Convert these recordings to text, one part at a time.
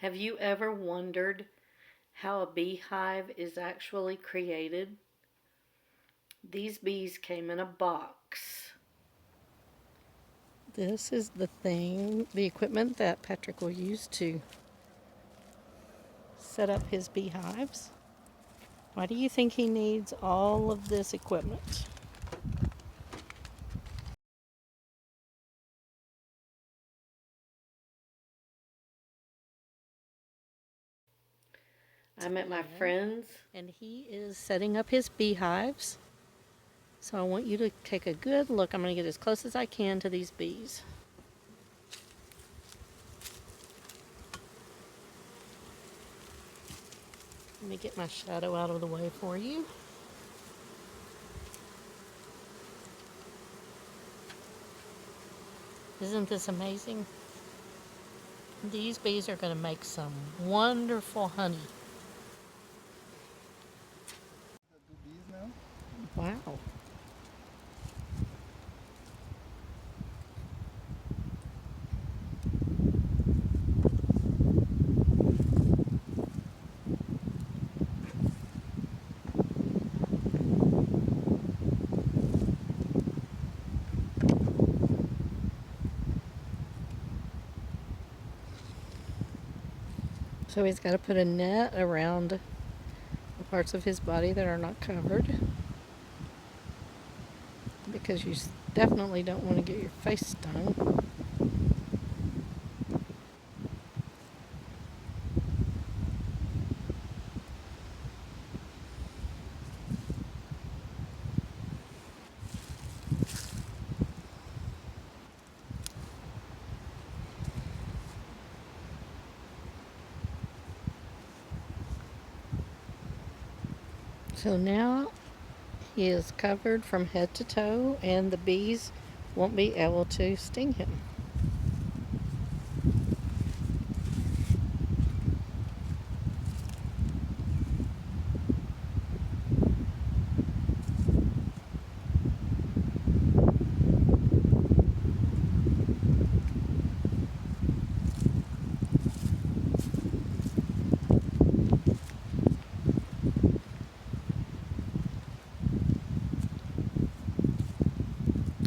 Have you ever wondered how a beehive is actually created? These bees came in a box. This is the equipment that Patrick will use to set up his beehives. Why do you think he needs all of this equipment? I'm at my friend's, and he is setting up his beehives. So I want you to take a good look. I'm going to get as close as I can to these bees. Let me get my shadow out of the way for you. Isn't this amazing? These bees are going to make some wonderful honey. Wow. So he's got to put a net around the parts of his body that are not covered, because you definitely don't want to get your face stung. So now he is covered from head to toe, and the bees won't be able to sting him.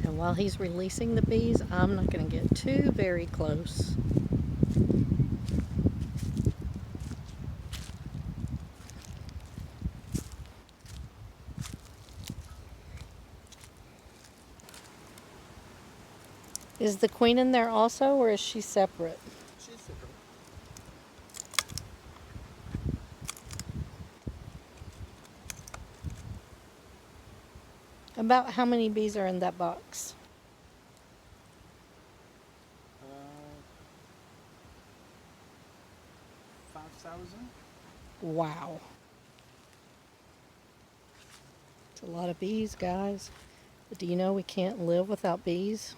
And while he's releasing the bees, I'm not going to get too very close. Is the queen in there also, or is she separate? She's separate. About how many bees are in that box? 5,000. Wow. It's a lot of bees, guys. But do you know we can't live without bees?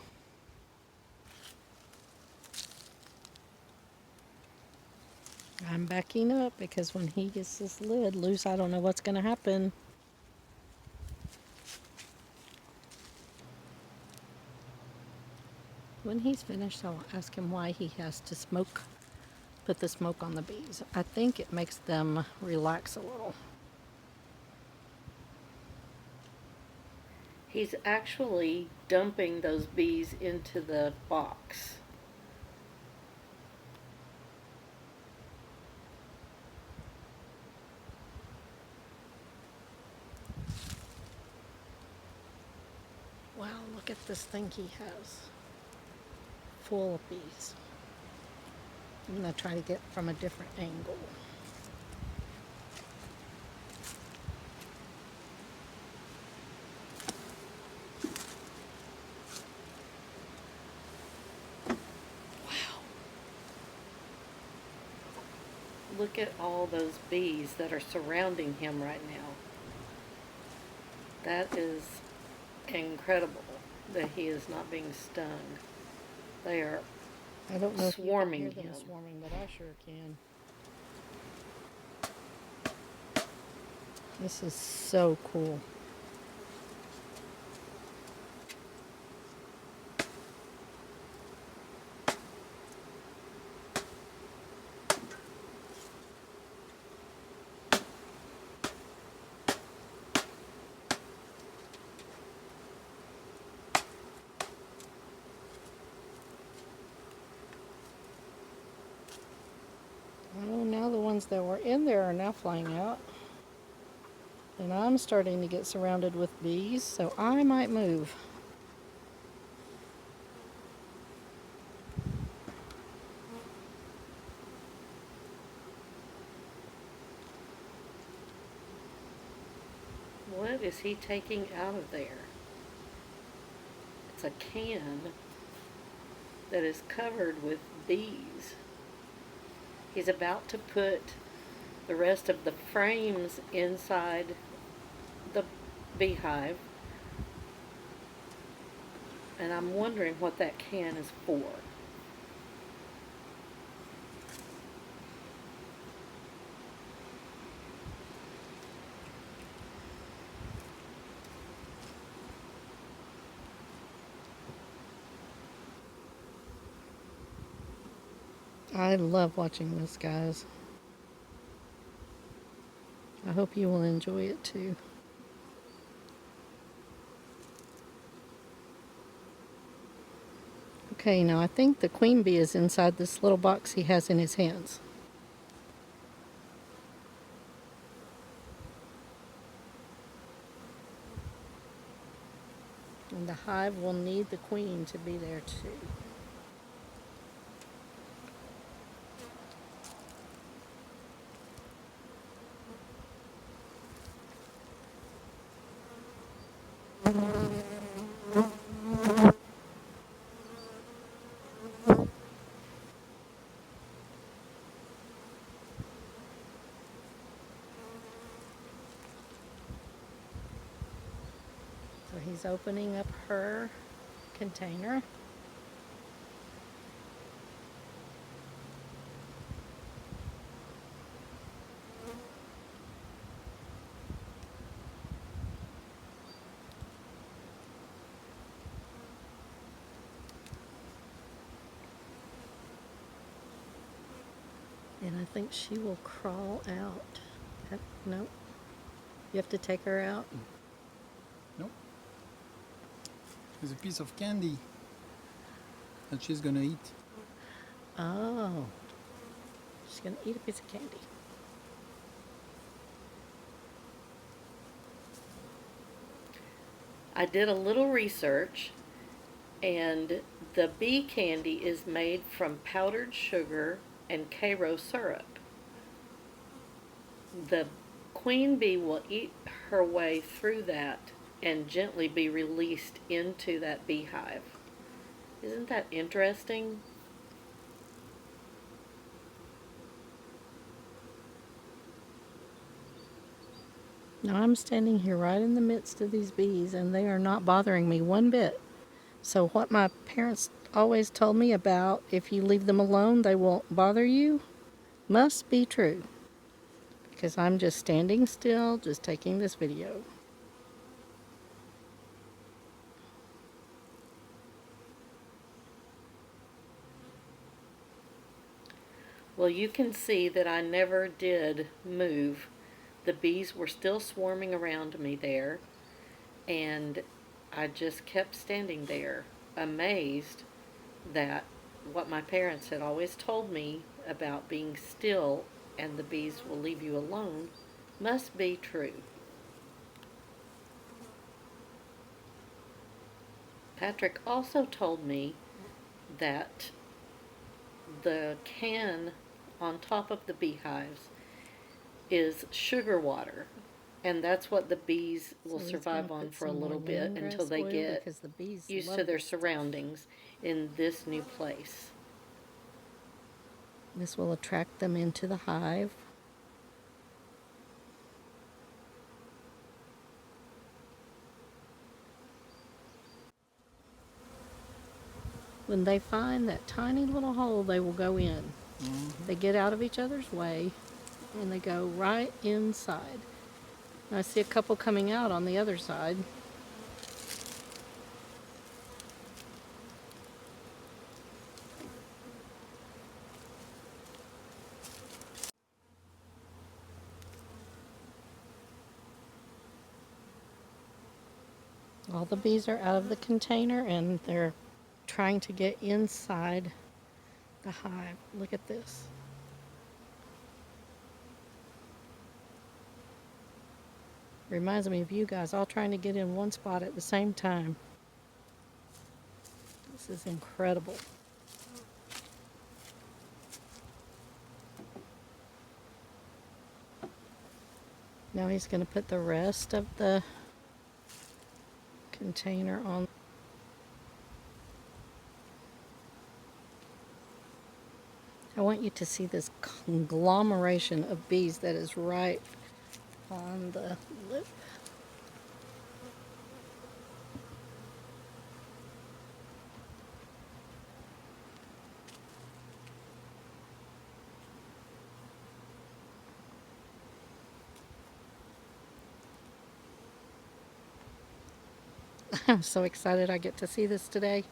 I'm backing up because when he gets this lid loose, I don't know what's going to happen. When he's finished, I'll ask him why he has to put the smoke on the bees. I think it makes them relax a little. He's actually dumping those bees into the box. Wow, look at this thing he has. Full of bees. I'm going to try to get from a different angle. Wow. Look at all those bees that are surrounding him right now. That is incredible that he is not being stung. They are I don't know swarming if you can hear them him. swarming, but I sure can. This is so cool. ones that were in there are now flying out. And I'm starting to get surrounded with bees, so I might move. What is he taking out of there? It's a can that is covered with bees. He's about to put the rest of the frames inside the beehive. And I'm wondering what that can is for. I love watching this, guys. I hope you will enjoy it too. Okay, now I think the queen bee is inside this little box he has in his hands. And the hive will need the queen to be there too. So he's opening up her container. And I think she will crawl out. Nope. You have to take her out. Nope. There's a piece of candy that she's gonna eat. Oh. She's going to eat a piece of candy. I did a little research, and the bee candy is made from powdered sugar and Karo syrup. The queen bee will eat her way through that and gently be released into that beehive. Isn't that interesting? Now I'm standing here right in the midst of these bees, and they are not bothering me one bit. So what my parents always told me about if you leave them alone, they won't bother you, must be true. Because I'm just standing still, just taking this video. Well, you can see that I never did move. The bees were still swarming around me there, and I just kept standing there, amazed that what my parents had always told me about being still and the bees will leave you alone must be true. Patrick also told me that the can on top of the beehives is sugar water, and that's what the bees will So he's survive gonna on put for a some more little bit lemongrass until they oil get because the bees used love to their this stuff. surroundings in this new place. This will attract them into the hive. When they find that tiny little hole, they will go in. They get out of each other's way and they go right inside. I see a couple coming out on the other side. All the bees are out of the container and they're trying to get inside the hive. Look at this. Reminds me of you guys all trying to get in one spot at the same time. This is incredible. Now he's going to put the rest of the container on. I want you to see this conglomeration of bees that is right on the lip. I'm so excited I get to see this today.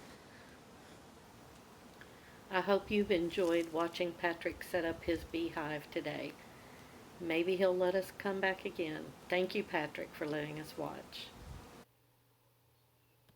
I hope you've enjoyed watching Patrick set up his beehive today. Maybe he'll let us come back again. Thank you, Patrick, for letting us watch.